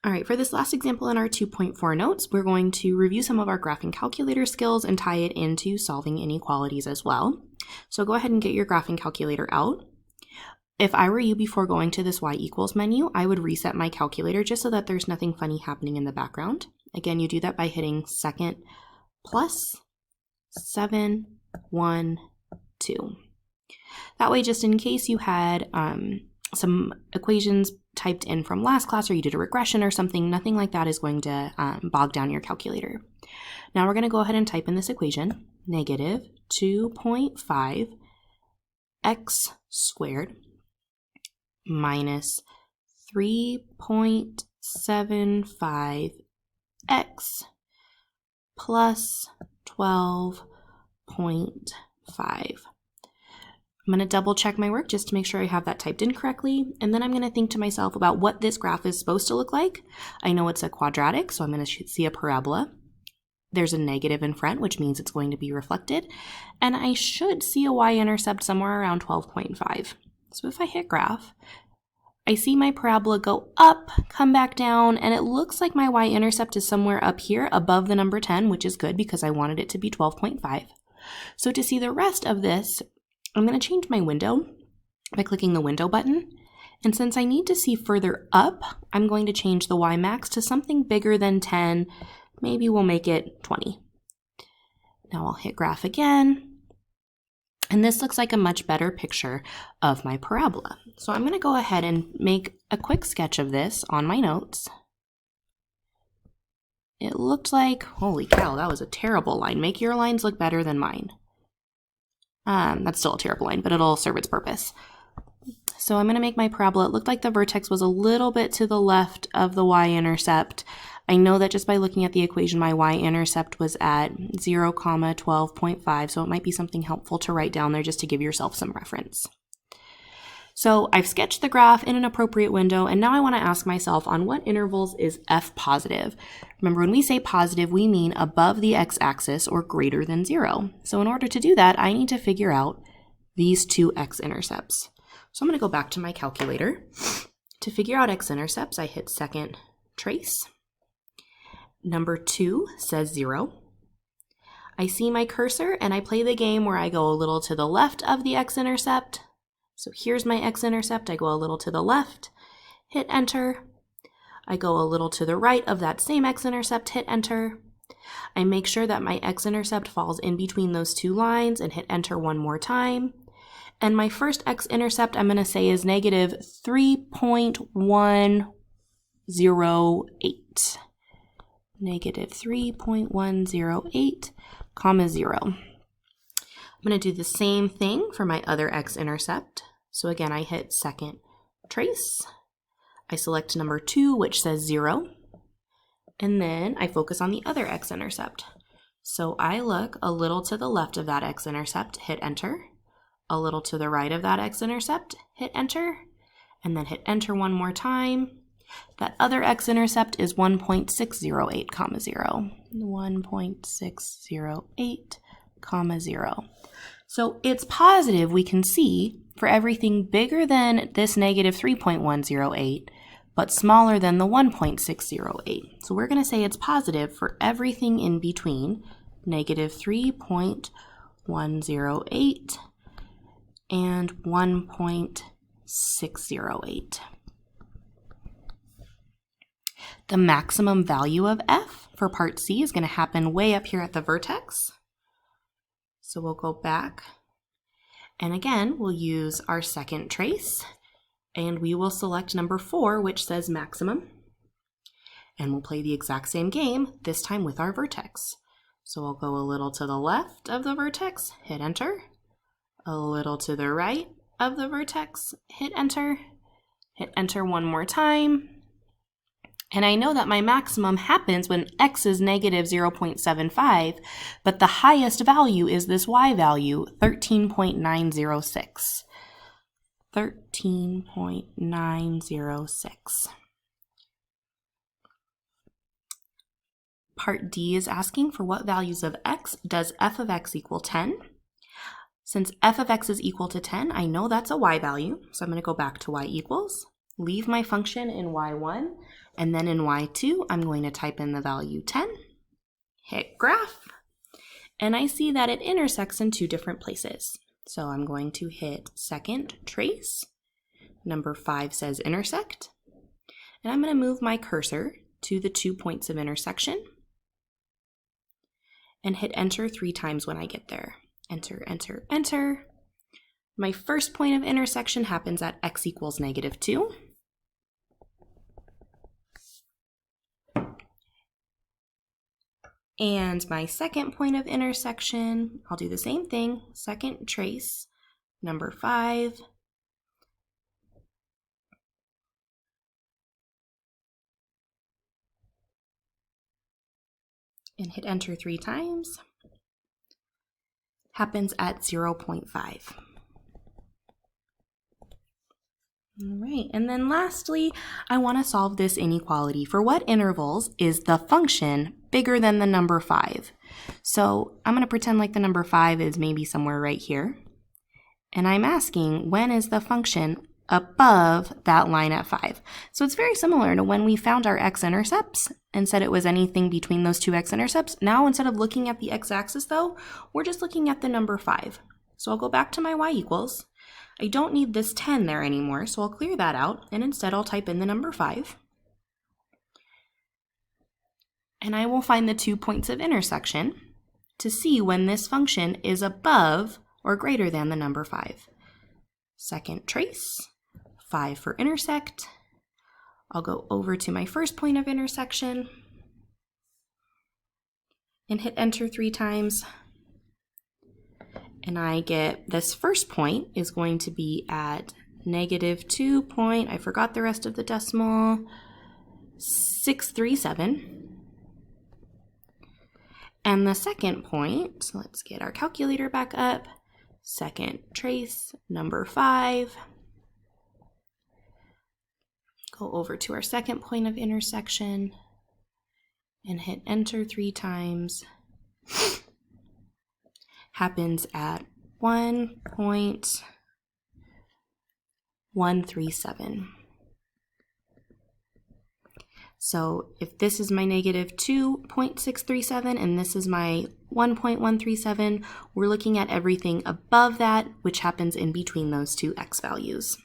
All right, for this last example in our 2.4 notes, we're going to review some of our graphing calculator skills and tie it into solving inequalities as well. So go ahead and get your graphing calculator out. If I were you before going to this y equals menu, I would reset my calculator just so that there's nothing funny happening in the background. Again, you do that by hitting second plus 7, 1, 2. That way, just in case you had some equations typed in from last class or you did a regression or something, nothing like that is going to bog down your calculator. Now we're going to go ahead and type in this equation, negative 2.5 x squared minus 3.75 x plus 12.5. I'm going to double check my work just to make sure I have that typed in correctly, and then I'm going to think to myself about what this graph is supposed to look like. I know it's a quadratic, so I'm going to see a parabola. There's a negative in front, which means it's going to be reflected, and I should see a y-intercept somewhere around 12.5. So if I hit graph, I see my parabola go up, come back down, and it looks like my y-intercept is somewhere up here above the number 10, which is good because I wanted it to be 12.5. So to see the rest of this, I'm going to change my window by clicking the window button. And since I need to see further up, I'm going to change the y max to something bigger than 10. Maybe we'll make it 20. Now I'll hit graph again. And this looks like a much better picture of my parabola. So I'm going to go ahead and make a quick sketch of this on my notes. It looked like, holy cow, that was a terrible line. Make your lines look better than mine. That's still a terrible line, but it'll serve its purpose. So I'm going to make my parabola. It looked like the vertex was a little bit to the left of the y-intercept. I know that just by looking at the equation, my y-intercept was at 0, 12.5, so it might be something helpful to write down there just to give yourself some reference. So I've sketched the graph in an appropriate window, and now I want to ask myself on what intervals is f positive. Remember, when we say positive, we mean above the x-axis or greater than 0. So in order to do that, I need to figure out these two x-intercepts. So I'm going to go back to my calculator. To figure out x-intercepts, I hit second trace. Number 2 says 0. I see my cursor, and I play the game where I go a little to the left of the x-intercept. So here's my x-intercept. I go a little to the left, hit enter. I go a little to the right of that same x-intercept, hit enter. I make sure that my x-intercept falls in between those two lines and hit enter one more time. And my first x-intercept I'm going to say is negative 3.108. Negative 3.108, comma 0. I'm going to do the same thing for my other x-intercept. So again, I hit second trace. I select number 2, which says 0. And then I focus on the other x-intercept. So I look a little to the left of that x-intercept, hit enter. A little to the right of that x-intercept, hit enter. And then hit enter one more time. That other x-intercept is 1.608, comma 0. 1.608, comma 0. So it's positive, we can see, for everything bigger than this negative 3.108, but smaller than the 1.608. So we're going to say it's positive for everything in between negative 3.108 and 1.608. The maximum value of f for part C is going to happen way up here at the vertex. So we'll go back, and again, we'll use our second trace, and we will select number 4, which says maximum, and we'll play the exact same game, this time with our vertex. So we'll go a little to the left of the vertex, hit enter, a little to the right of the vertex, hit enter one more time. And I know that my maximum happens when x is negative 0.75, but the highest value is this y value, 13.906. 13.906. Part D is asking for what values of x does f of x equal 10. Since f of x is equal to 10, I know that's a y value, so I'm going to go back to y equals. leave my function in y1, and then in y2, I'm going to type in the value 10, hit graph, and I see that it intersects in 2 different places. So I'm going to hit second trace, number 5 says intersect, and I'm going to move my cursor to the 2 points of intersection and hit enter 3 times when I get there. Enter, enter, enter. My first point of intersection happens at x equals -2. And my second point of intersection, I'll do the same thing, second trace, number 5. And hit enter 3 times. Happens at 0.5. All right, and then lastly, I want to solve this inequality. For what intervals is the function bigger than the number 5? So I'm going to pretend like the number 5 is maybe somewhere right here. And I'm asking, when is the function above that line at 5? So it's very similar to when we found our x-intercepts and said it was anything between those 2 x-intercepts. Now, instead of looking at the x-axis, though, we're just looking at the number 5. So I'll go back to my y equals. I don't need this 10 there anymore, so I'll clear that out, and instead I'll type in the number 5. And I will find the 2 points of intersection to see when this function is above or greater than the number 5. Second trace, 5 for intersect. I'll go over to my first point of intersection and hit enter 3 times. And I get this first point is going to be at -2 point, I forgot the rest of the decimal, 637. And the second point, so let's get our calculator back up, second trace, number 5. Go over to our second point of intersection and hit enter 3 times. Happens at 1.137. So if this is my -2.637 and this is my 1.137, we're looking at everything above that, which happens in between those 2 x values.